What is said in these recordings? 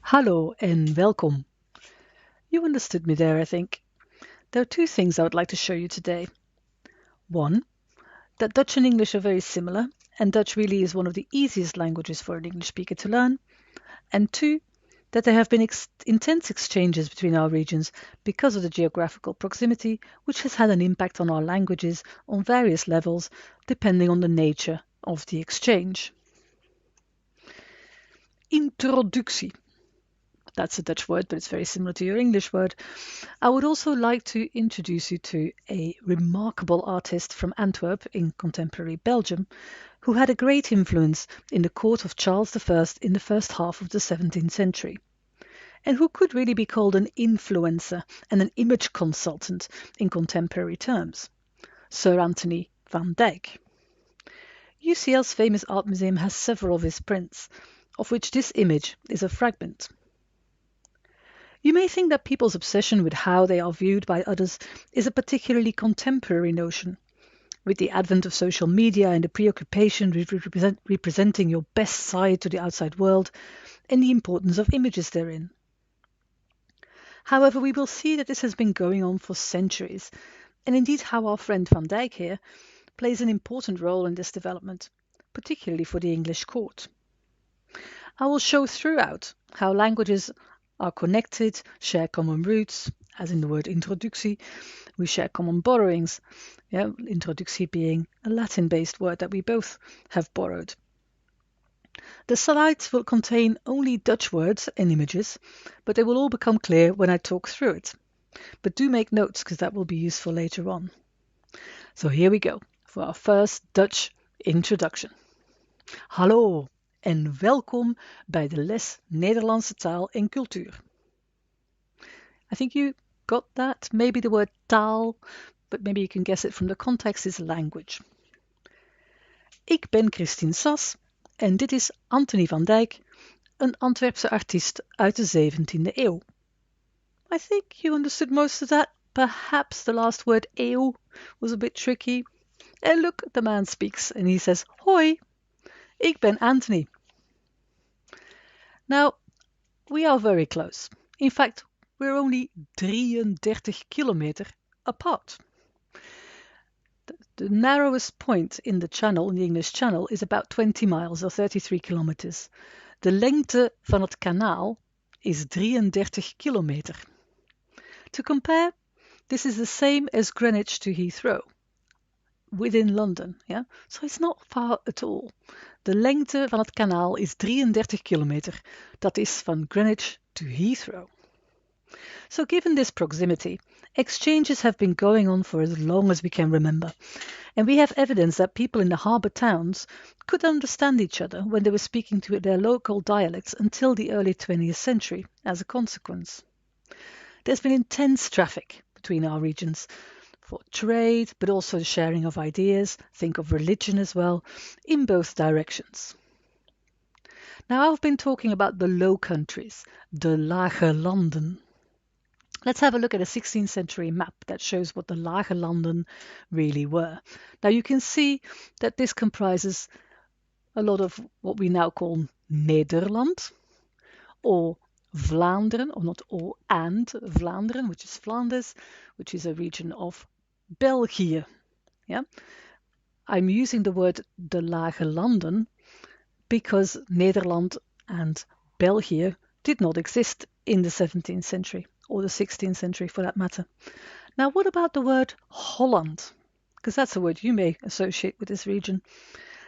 Hallo en welkom. You understood me there, I think. There are two things I would like to show you today. One, that Dutch and English are very similar, and Dutch really is one of the easiest languages for an English speaker to learn. And two, that there have been intense exchanges between our regions because of the geographical proximity, which has had an impact on our languages on various levels, depending on the nature of the exchange. Introductie. That's a Dutch word, but it's very similar to your English word. I would also like to introduce you to a remarkable artist from Antwerp in contemporary Belgium, who had a great influence in the court of Charles I in the first half of the 17th century, and who could really be called an influencer and an image consultant in contemporary terms, Sir Anthony van Dyck. UCL's famous art museum has several of his prints, of which this image is a fragment. You may think that people's obsession with how they are viewed by others is a particularly contemporary notion, with the advent of social media and the preoccupation with representing your best side to the outside world and the importance of images therein. However, we will see that this has been going on for centuries, and indeed how our friend Van Dyck here plays an important role in this development, particularly for the English court. I will show throughout how languages are connected, share common roots, as in the word introductie. We share common borrowings, introductie being a Latin-based word that we both have borrowed. The slides will contain only Dutch words and images, but they will all become clear when I talk through it. But do make notes, because that will be useful later on. So here we go for our first Dutch introduction. Hallo en welkom bij de les Nederlandse taal en cultuur. I think you got that. Maybe the word taal, but maybe you can guess it from the context, is language. Ik ben Christine Sas en dit is Anthony van Dyck, een Antwerpse artiest uit de 17e eeuw. I think you understood most of that. Perhaps the last word eeuw was a bit tricky. And look, the man speaks and he says, Hoi, ik ben Anthony. Now, we are very close. In fact, we're only 33 kilometer apart. The narrowest point in the channel, in the English Channel, is about 20 miles or 33 kilometers. De lengte van het kanaal is 33 kilometer. To compare, this is the same as Greenwich to Heathrow, within London. Yeah? So it's not far at all. De lengte van het kanaal is 33 kilometer. Dat is van Greenwich to Heathrow. So given this proximity, exchanges have been going on for as long as we can remember, and we have evidence that people in the harbour towns could understand each other when they were speaking to their local dialects until the early 20th century as a consequence. There's been intense traffic between our regions for trade, but also the sharing of ideas, think of religion as well, in both directions. Now I've been talking about the Low Countries, de Lage Landen. Let's have a look at a 16th century map that shows what the Lage Landen really were. Now you can see that this comprises a lot of what we now call Nederland, or Vlaanderen, or not or, and Vlaanderen, which is Flanders, which is a region of België. Yeah? I'm using the word de Lage Landen because Nederland and België did not exist in the 17th century, or the 16th century for that matter. Now, what about the word Holland? Because that's a word you may associate with this region.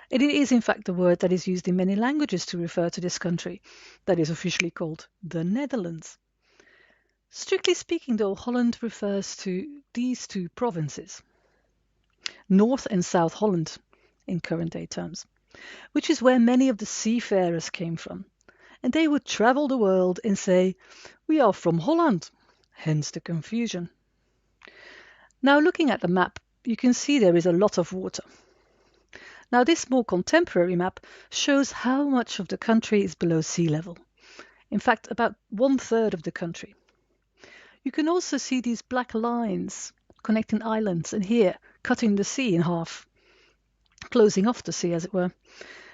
It is in fact the word that is used in many languages to refer to this country that is officially called the Netherlands. Strictly speaking though, Holland refers to these two provinces, North and South Holland in current day terms, which is where many of the seafarers came from. And they would travel the world and say, we are from Holland, hence the confusion. Now looking at the map, you can see there is a lot of water. Now this more contemporary map shows how much of the country is below sea level. In fact, about 1/3 of the country. You can also see these black lines connecting islands, and here cutting the sea in half, closing off the sea as it were.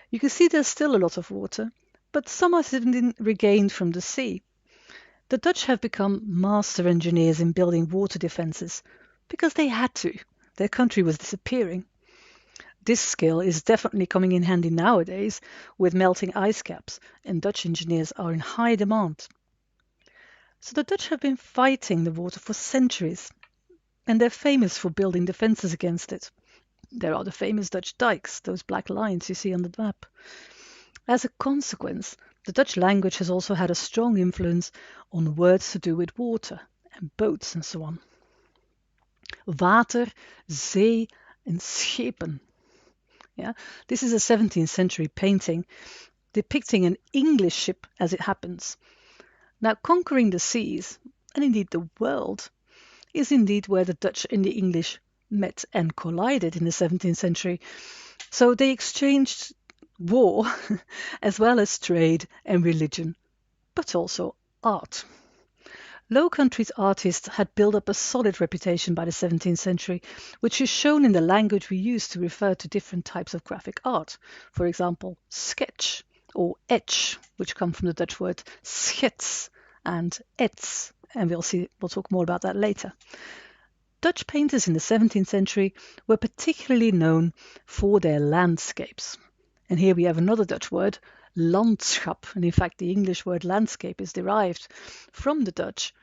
You can see there's still a lot of water, but some have been regained from the sea. The Dutch have become master engineers in building water defences because they had to. Their country was disappearing. This skill is definitely coming in handy nowadays with melting ice caps, and Dutch engineers are in high demand. So the Dutch have been fighting the water for centuries, and they're famous for building defences against it. There are the famous Dutch dikes, those black lines you see on the map. As a consequence, the Dutch language has also had a strong influence on words to do with water and boats and so on. Water, zee and schepen. Yeah, this is a 17th century painting depicting an English ship as it happens. Now, conquering the seas, and indeed the world, is indeed where the Dutch and the English met and collided in the 17th century. So they exchanged war as well as trade and religion, but also art. Low Countries artists had built up a solid reputation by the 17th century, which is shown in the language we use to refer to different types of graphic art. For example, sketch or etch, which come from the Dutch word schets and ets, and we'll talk more about that later. Dutch painters in the 17th century were particularly known for their landscapes. And here we have another Dutch word, landschap. And in fact, the English word landscape is derived from the Dutch,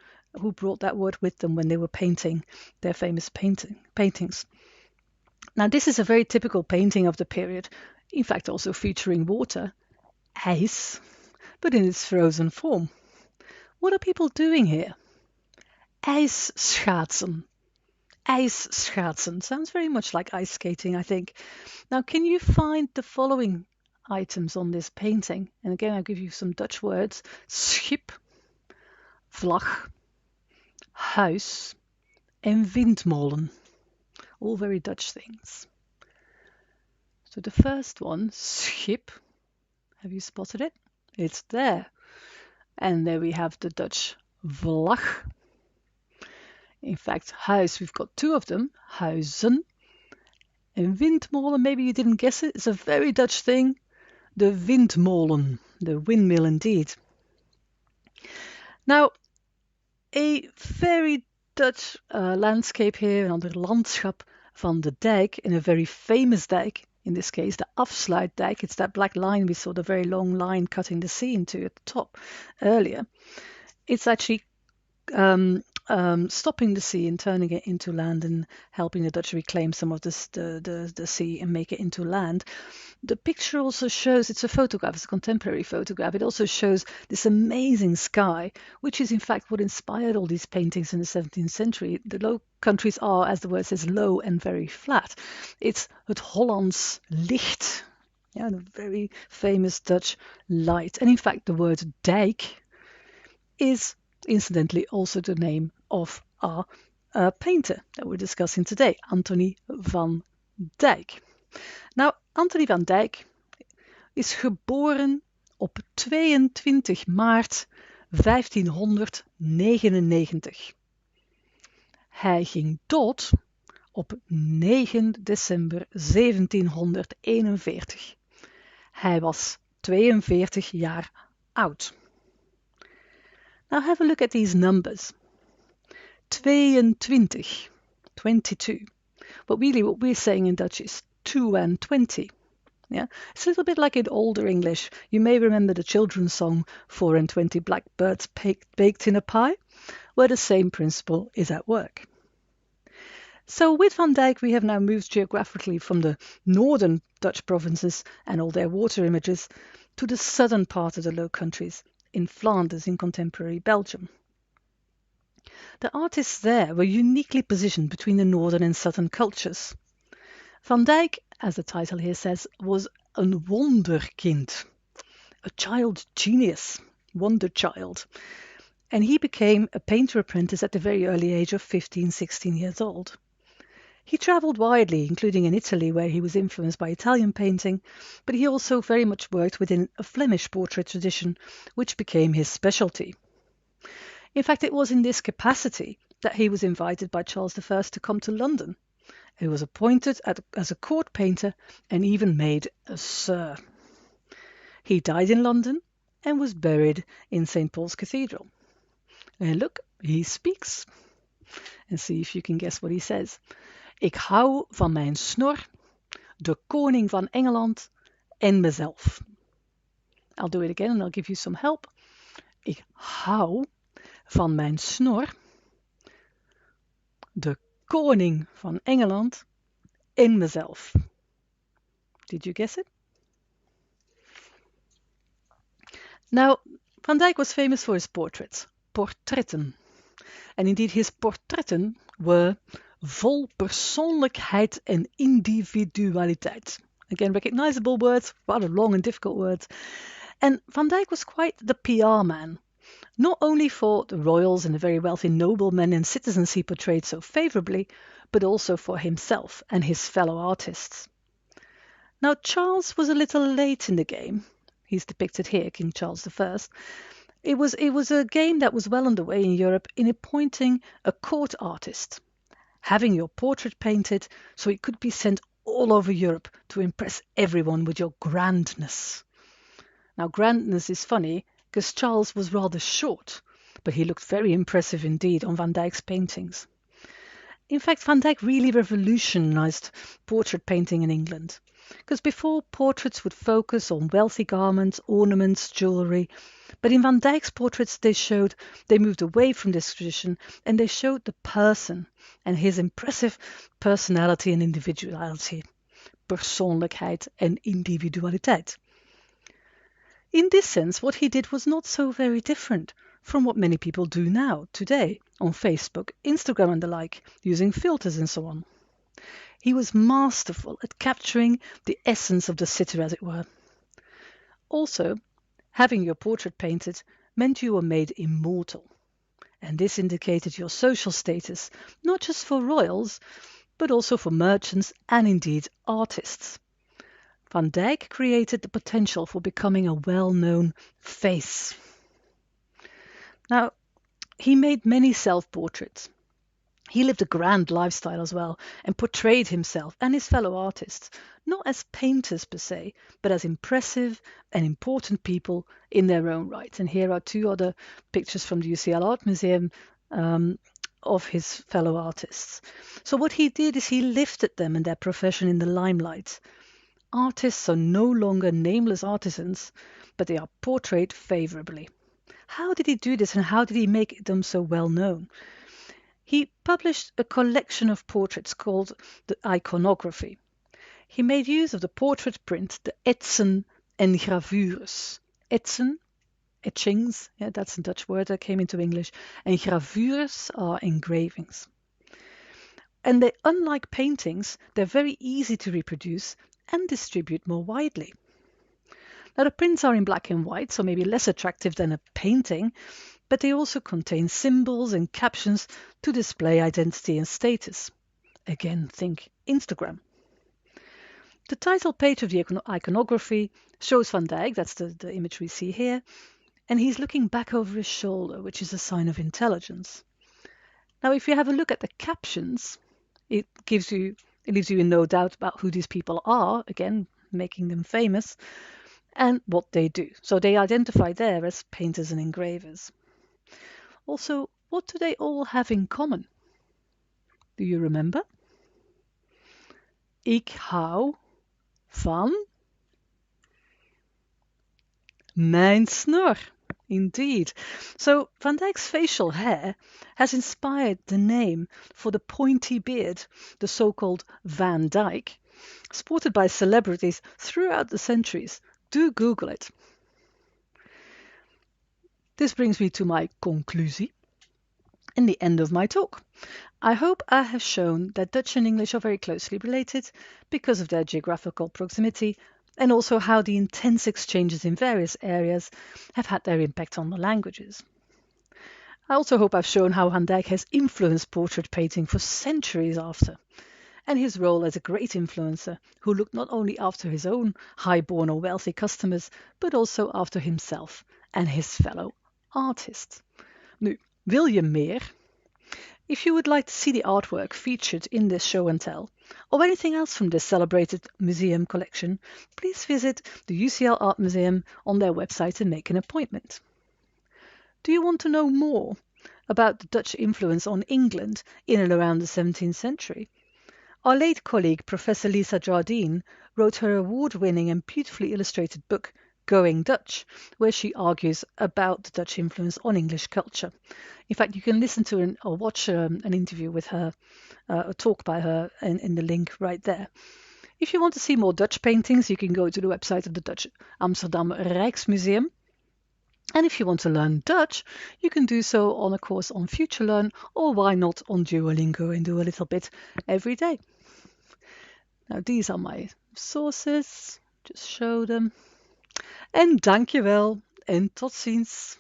who brought that word with them when they were painting their famous paintings. Now, this is a very typical painting of the period, in fact also featuring water, ijs, but in its frozen form. What are people doing here? Ijsschaatsen. Ijsschaatsen sounds very much like ice skating, I think. Now, can you find the following items on this painting? And again, I'll give you some Dutch words. Schip, vlag, huis, and windmolen. All very Dutch things. So the first one, schip. Have you spotted it? It's there. And there we have the Dutch vlag. In fact, huis, we've got two of them, huizen. And windmolen, maybe you didn't guess it, it's a very Dutch thing, the windmolen, the windmill indeed. Now, a very Dutch landscape here, an ander landschap van de dijk, and a very famous dijk, in this case the Afsluitdijk. It's that black line we saw, the very long line cutting the sea into at the top earlier. It's actually stopping the sea and turning it into land and helping the Dutch reclaim some of the sea and make it into land. The picture also shows, it's a photograph, it's a contemporary photograph. It also shows this amazing sky, which is in fact what inspired all these paintings in the 17th century. The Low Countries are, as the word says, low and very flat. It's het Hollands licht, yeah, the very famous Dutch light. And in fact, the word dijk is incidentally also the name of our painter that we're discussing today, Anthony van Dyck. Nou, Anthony van Dyck is geboren op 22 maart 1599. Hij ging dood op 9 december 1741. Hij was 42 jaar oud. Now have a look at these numbers. 22, 22. But really what we're saying in Dutch is 2 and 20. Yeah, it's a little bit like in older English. You may remember the children's song 4 and 20 blackbirds baked in a pie, where the same principle is at work. So with Van Dyck we have now moved geographically from the northern Dutch provinces and all their water images to the southern part of the Low Countries, in Flanders in contemporary Belgium. The artists there were uniquely positioned between the northern and southern cultures. Van Dyck, as the title here says, was a wonderkind, a child genius, wonder child, and he became a painter apprentice at the very early age of 15, 16 years old. He travelled widely, including in Italy, where he was influenced by Italian painting, but he also very much worked within a Flemish portrait tradition, which became his specialty. In fact, it was in this capacity that he was invited by Charles I to come to London. He was appointed as a court painter and even made a Sir. He died in London and was buried in St. Paul's Cathedral. And look, he speaks. And see if you can guess what he says. Ik hou van mijn snor, de koning van Engeland en mezelf. I'll do it again and I'll give you some help. Ik hou van mijn snor, de koning van Engeland en mezelf. Did you guess it? Now, Van Dyck was famous for his portraits, portretten. And indeed, his portretten were vol persoonlijkheid en individualiteit. Again, recognizable words, rather long and difficult words. And Van Dyck was quite the PR man, not only for the royals and the very wealthy noblemen and citizens he portrayed so favorably, but also for himself and his fellow artists. Now, Charles was a little late in the game. He's depicted here, King Charles I. It was a game that was well underway in Europe in appointing a court artist, having your portrait painted so it could be sent all over Europe to impress everyone with your grandness. Now, grandness is funny because Charles was rather short, but he looked very impressive indeed on Van Dyck's paintings. In fact, Van Dyck really revolutionized portrait painting in England, because before portraits would focus on wealthy garments, ornaments, jewelry, but in Van Dyck's portraits they moved away from this tradition and they showed the person and his impressive personality and individuality. Persoonlijkheid en individualiteit. In this sense, what he did was not so very different from what many people do now, today, on Facebook, Instagram and the like, using filters and so on. He was masterful at capturing the essence of the sitter, as it were. Also, having your portrait painted meant you were made immortal, and this indicated your social status, not just for royals, but also for merchants and indeed artists. Van Dyck created the potential for becoming a well-known face. Now, he made many self-portraits. He lived a grand lifestyle as well and portrayed himself and his fellow artists, not as painters per se, but as impressive and important people in their own right. And here are two other pictures from the UCL Art Museum of his fellow artists. So what he did is he lifted them and their profession in the limelight. Artists are no longer nameless artisans, but they are portrayed favorably. How did he do this and how did he make them so well known? He published a collection of portraits called the Iconography. He made use of the portrait print, the ETSEN and GRAVURES. ETSEN, etchings, yeah, that's a Dutch word that came into English, and GRAVURES are engravings. And they, unlike paintings, they're very easy to reproduce and distribute more widely. Now, the prints are in black and white, so maybe less attractive than a painting, but they also contain symbols and captions to display identity and status. Again, think Instagram. The title page of the iconography shows Van Dyck, that's the image we see here, and he's looking back over his shoulder, which is a sign of intelligence. Now, if you have a look at the captions, it leaves you in no doubt about who these people are, again, making them famous, and what they do. So they identify there as painters and engravers. Also, what do they all have in common? Do you remember? Ik hou van mijn snor. Indeed. So Van Dyck's facial hair has inspired the name for the pointy beard, the so-called Van Dyck, sported by celebrities throughout the centuries. Do Google it. This brings me to my conclusie and the end of my talk. I hope I have shown that Dutch and English are very closely related because of their geographical proximity, and also how the intense exchanges in various areas have had their impact on the languages. I also hope I've shown how Van Dyck has influenced portrait painting for centuries after, and his role as a great influencer who looked not only after his own high-born or wealthy customers, but also after himself and his fellow artists. Nu, wil je meer? If you would like to see the artwork featured in this show and tell, or anything else from this celebrated museum collection, please visit the UCL Art Museum on their website and make an appointment. Do you want to know more about the Dutch influence on England in and around the 17th century? Our late colleague, Professor Lisa Jardine, wrote her award-winning and beautifully illustrated book, Going Dutch, where she argues about the Dutch influence on English culture. In fact, you can listen to or watch an interview with her, a talk by her in the link right there. If you want to see more Dutch paintings, you can go to the website of the Dutch Amsterdam Rijksmuseum. And if you want to learn Dutch, you can do so on a course on FutureLearn, or why not on Duolingo and do a little bit every day. Now, these are my sources. Just show them. En dankjewel en tot ziens.